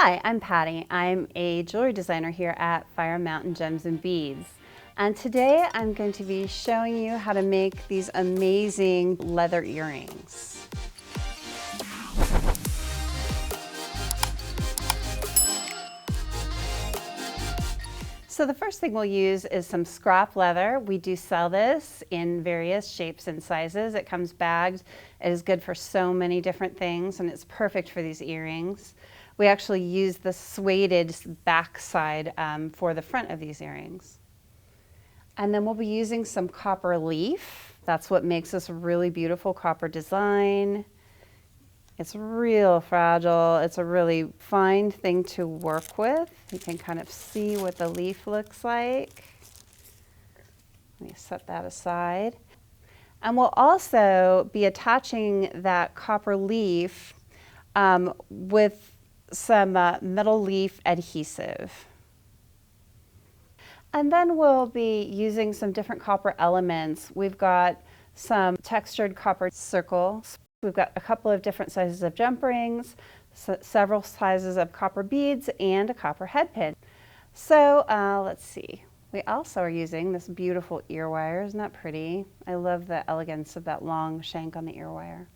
Hi, I'm Patty. I'm a jewelry designer here at Fire Mountain Gems and Beads. And today I'm going to be showing you how to make these amazing leather earrings. So the first thing we'll use is some scrap leather. We do sell this in various shapes and sizes. It comes bagged. It is good for so many different things and it's perfect for these earrings. We actually use the suede back side for the front of these earrings. And then we'll be using some copper leaf. That's what makes this a really beautiful copper design. It's real fragile. It's a really fine thing to work with. You can kind of see what the leaf looks like. Let me set that aside. And we'll also be attaching that copper leaf with some metal leaf adhesive. And then we'll be using some different copper elements. We've got some textured copper circles. We've got a couple of different sizes of jump rings, several sizes of copper beads, and a copper head pin. So let's see. We also are using this beautiful ear wire. Isn't that pretty? I love the elegance of that long shank on the ear wire.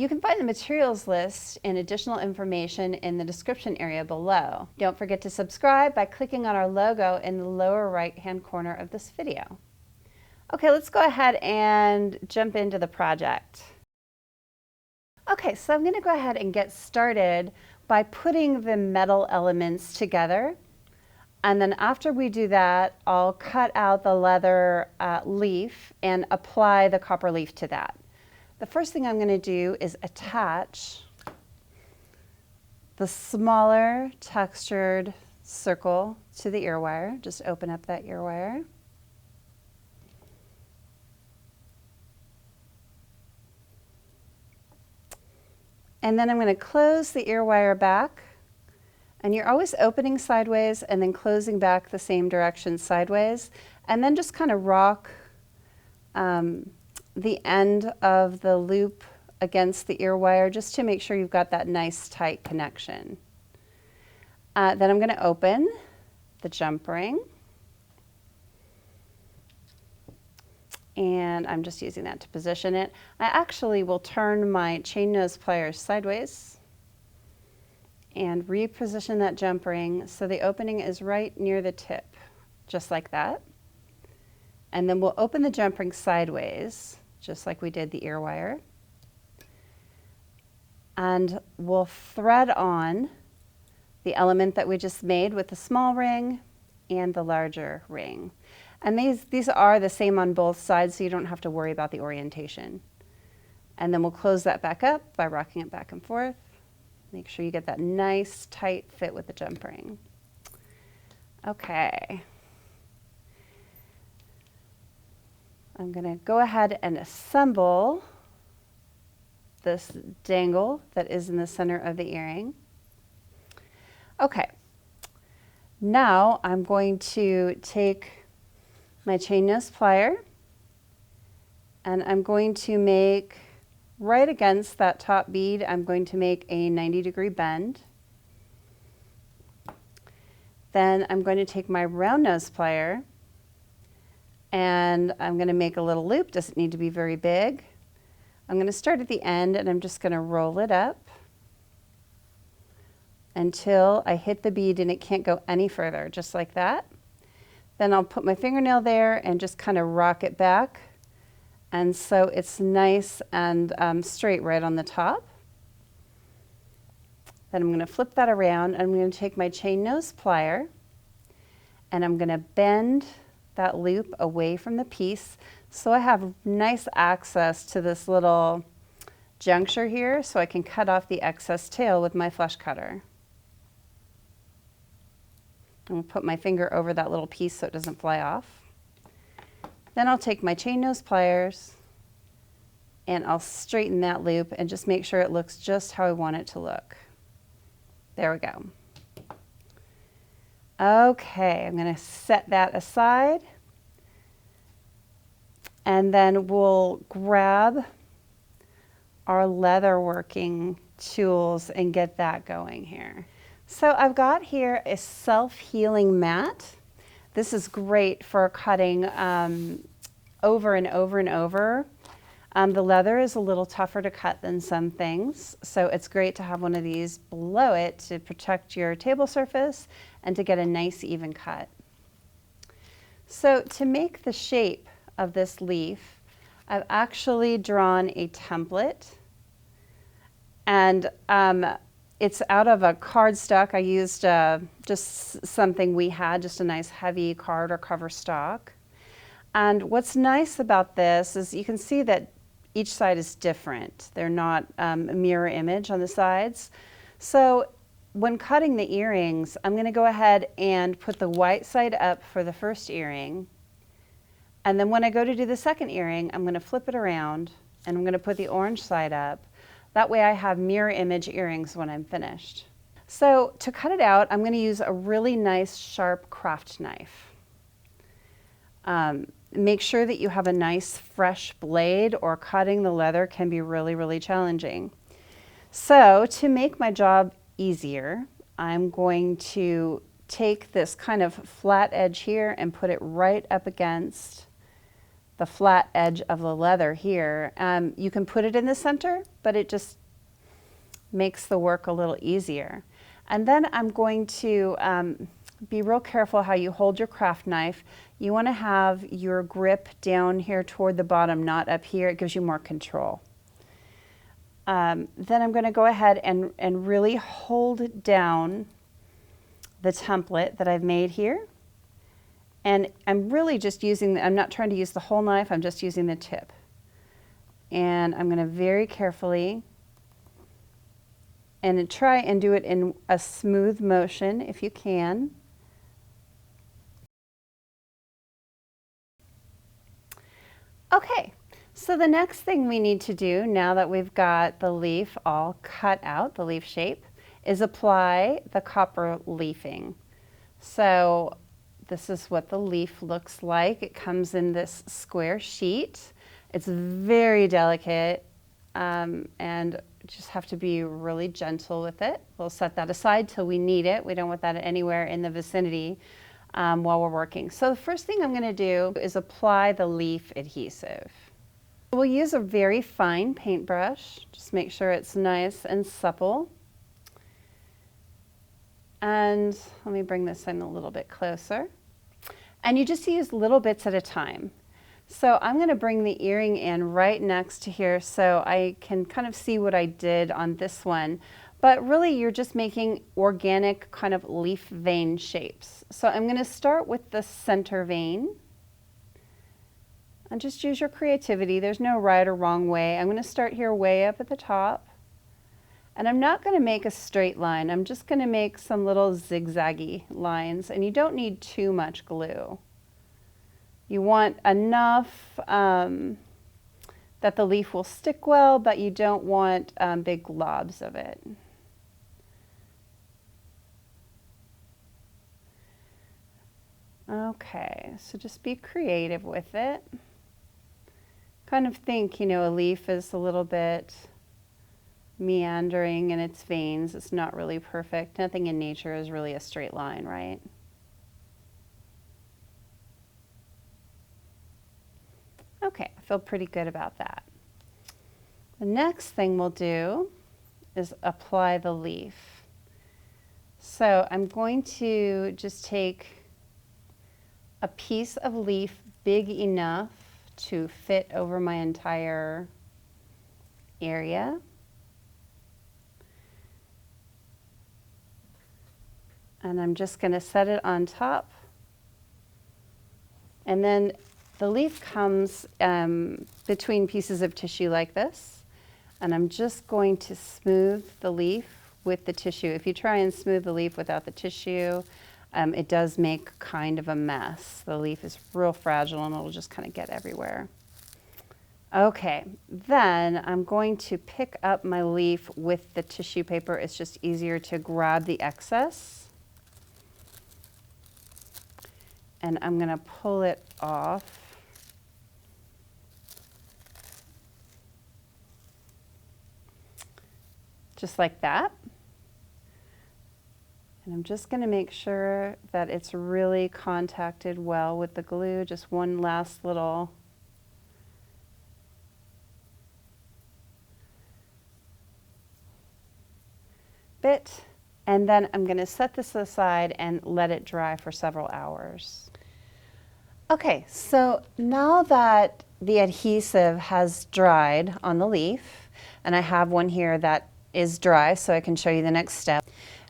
You can find the materials list and additional information in the description area below. Don't forget to subscribe by clicking on our logo in the lower right-hand corner of this video. Okay, let's go ahead and jump into the project. Okay, so I'm going to go ahead and get started by putting the metal elements together. And then after we do that, I'll cut out the leather leaf and apply the copper leaf to that. The first thing I'm going to do is attach the smaller textured circle to the ear wire. Just open up that ear wire. And then I'm going to close the ear wire back. And you're always opening sideways and then closing back the same direction sideways. And then just kind of rock the end of the loop against the ear wire just to make sure you've got that nice tight connection. Then I'm going to open the jump ring. And I'm just using that to position it. I actually will turn my chain nose pliers sideways and reposition that jump ring so the opening is right near the tip, just like that. And then we'll open the jump ring sideways, just like we did the ear wire. And we'll thread on the element that we just made with the small ring and the larger ring. And these are the same on both sides, so you don't have to worry about the orientation. And then we'll close that back up by rocking it back and forth. Make sure you get that nice tight fit with the jump ring. Okay. I'm going to go ahead and assemble this dangle that is in the center of the earring. Okay. Now I'm going to take my chain nose plier and I'm going to make right against that top bead, I'm going to make a 90-degree bend. Then I'm going to take my round nose plier and I'm going to make a little loop. Doesn't need to be very big. I'm going to start at the end and I'm just going to roll it up until I hit the bead and it can't go any further, just like that. Then I'll put my fingernail there and just kind of rock it back. And so it's nice and straight right on the top. Then I'm going to flip that around and I'm going to take my chain nose plier and I'm going to bend that loop away from the piece so I have nice access to this little juncture here so I can cut off the excess tail with my flush cutter. I'm going to put my finger over that little piece so it doesn't fly off. Then I'll take my chain nose pliers and I'll straighten that loop and just make sure it looks just how I want it to look. There we go. Okay, I'm going to set that aside. And then we'll grab our leather working tools and get that going here. So I've got here a self-healing mat. This is great for cutting over and over and over. The leather is a little tougher to cut than some things, so it's great to have one of these below it to protect your table surface and to get a nice even cut. So to make the shape of this leaf, I've actually drawn a template, and it's out of a cardstock. I used just something we had, just a nice heavy card or cover stock. And what's nice about this is you can see that each side is different. They're not a mirror image on the sides. So when cutting the earrings, I'm going to go ahead and put the white side up for the first earring. And then when I go to do the second earring, I'm going to flip it around and I'm going to put the orange side up. That way I have mirror image earrings when I'm finished. So to cut it out, I'm going to use a really nice sharp craft knife. Make sure that you have a nice fresh blade, or cutting the leather can be really, really challenging. So to make my job easier, I'm going to take this kind of flat edge here and put it right up against the flat edge of the leather here. You can put it in the center, but it just makes the work a little easier. And then I'm going to be real careful how you hold your craft knife. You want to have your grip down here toward the bottom, not up here. It gives you more control. Then I'm going to go ahead and really hold down the template that I've made here. And I'm really just using, I'm not trying to use the whole knife, I'm just using the tip. And I'm going to very carefully and try and do it in a smooth motion if you can. Okay, so the next thing we need to do now that we've got the leaf all cut out, the leaf shape, is apply the copper leafing. So this is what the leaf looks like. It comes in this square sheet. It's very delicate and just have to be really gentle with it. We'll set that aside till we need it. We don't want that anywhere in the vicinity while we're working. So the first thing I'm going to do is apply the leaf adhesive. We'll use a very fine paintbrush. Just make sure it's nice and supple. And let me bring this in a little bit closer. And you just use little bits at a time. So I'm going to bring the earring in right next to here so I can kind of see what I did on this one. But really you're just making organic kind of leaf vein shapes. So I'm going to start with the center vein. And just use your creativity. There's no right or wrong way. I'm going to start here way up at the top. And I'm not going to make a straight line. I'm just going to make some little zigzaggy lines. And you don't need too much glue. You want enough that the leaf will stick well, but you don't want big globs of it. Okay, so just be creative with it. Kind of think, you know, a leaf is a little bit meandering in its veins. It's not really perfect. Nothing in nature is really a straight line, right? Okay, I feel pretty good about that. The next thing we'll do is apply the leaf. So I'm going to just take a piece of leaf big enough to fit over my entire area. And I'm just going to set it on top. And then the leaf comes between pieces of tissue like this. And I'm just going to smooth the leaf with the tissue. If you try and smooth the leaf without the tissue, it does make kind of a mess. The leaf is real fragile and it'll just kind of get everywhere. Okay, then I'm going to pick up my leaf with the tissue paper. It's just easier to grab the excess. And I'm going to pull it off. Just like that. And I'm just going to make sure that it's really contacted well with the glue. Just one last little bit. And then I'm going to set this aside and let it dry for several hours. Okay, so now that the adhesive has dried on the leaf, and I have one here that is dry so I can show you the next step.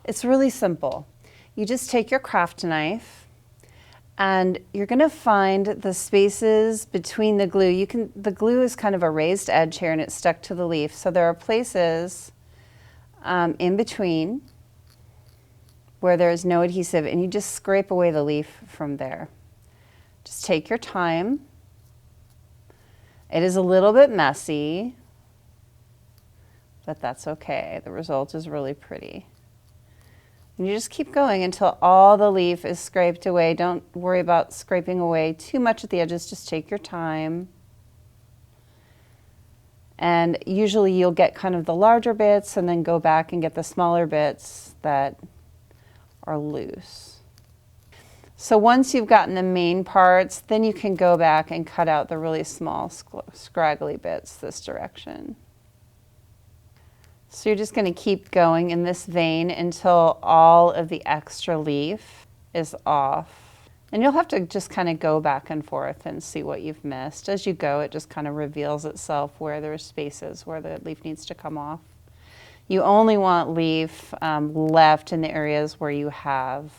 It's really simple. You just take your craft knife and you're going to find the spaces between the glue. The glue is kind of a raised edge here and it's stuck to the leaf. So there are places in between where there is no adhesive, and you just scrape away the leaf from there. Just take your time. It is a little bit messy, but that's okay. The result is really pretty. And you just keep going until all the leaf is scraped away. Don't worry about scraping away too much at the edges. Just take your time. And usually you'll get kind of the larger bits and then go back and get the smaller bits that are loose. So once you've gotten the main parts, then you can go back and cut out the really small scraggly bits this direction. So you're just going to keep going in this vein until all of the extra leaf is off. And you'll have to just kind of go back and forth and see what you've missed. As you go, it just kind of reveals itself where there's spaces where the leaf needs to come off. You only want leaf left in the areas where you have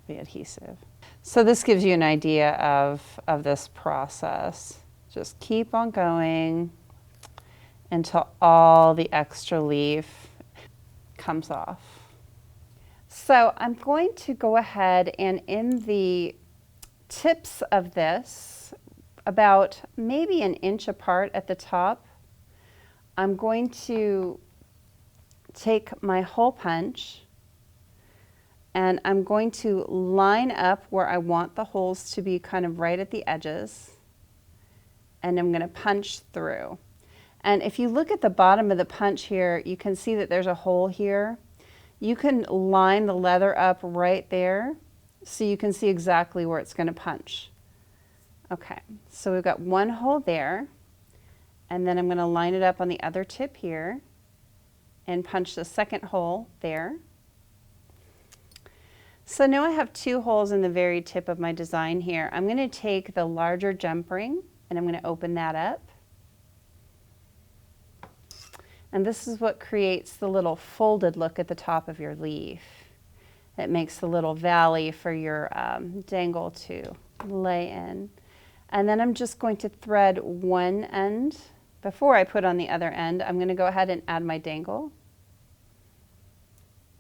the adhesive. So this gives you an idea of this process. Just keep on going until all the extra leaf comes off. So I'm going to go ahead and in the tips of this, about maybe an inch apart at the top, I'm going to take my hole punch and I'm going to line up where I want the holes to be kind of right at the edges, and I'm going to punch through. And if you look at the bottom of the punch here, you can see that there's a hole here. You can line the leather up right there so you can see exactly where it's going to punch. Okay, so we've got one hole there, and then I'm going to line it up on the other tip here and punch the second hole there. So now I have two holes in the very tip of my design here. I'm going to take the larger jump ring and I'm going to open that up. And this is what creates the little folded look at the top of your leaf. It makes the little valley for your dangle to lay in. And then I'm just going to thread one end. Before I put on the other end, I'm going to go ahead and add my dangle.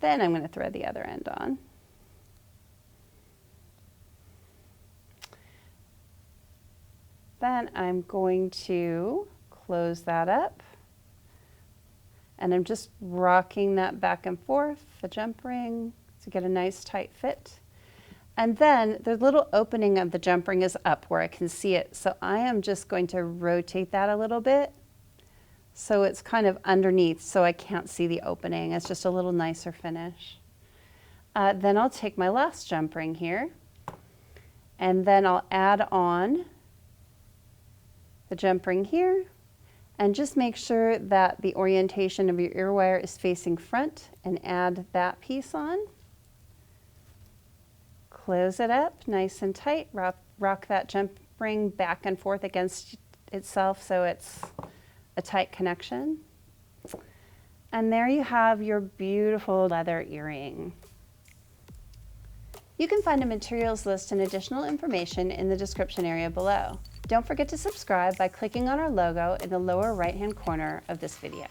Then I'm going to thread the other end on. Then I'm going to close that up. And I'm just rocking that back and forth, the jump ring, to get a nice tight fit. And then the little opening of the jump ring is up where I can see it. So I am just going to rotate that a little bit so it's kind of underneath so I can't see the opening. It's just a little nicer finish. Then I'll take my last jump ring here and then I'll add on the jump ring here, and just make sure that the orientation of your ear wire is facing front and add that piece on. Close it up nice and tight, rock that jump ring back and forth against itself so it's a tight connection. And there you have your beautiful leather earring. You can find a materials list and additional information in the description area below. Don't forget to subscribe by clicking on our logo in the lower right-hand corner of this video.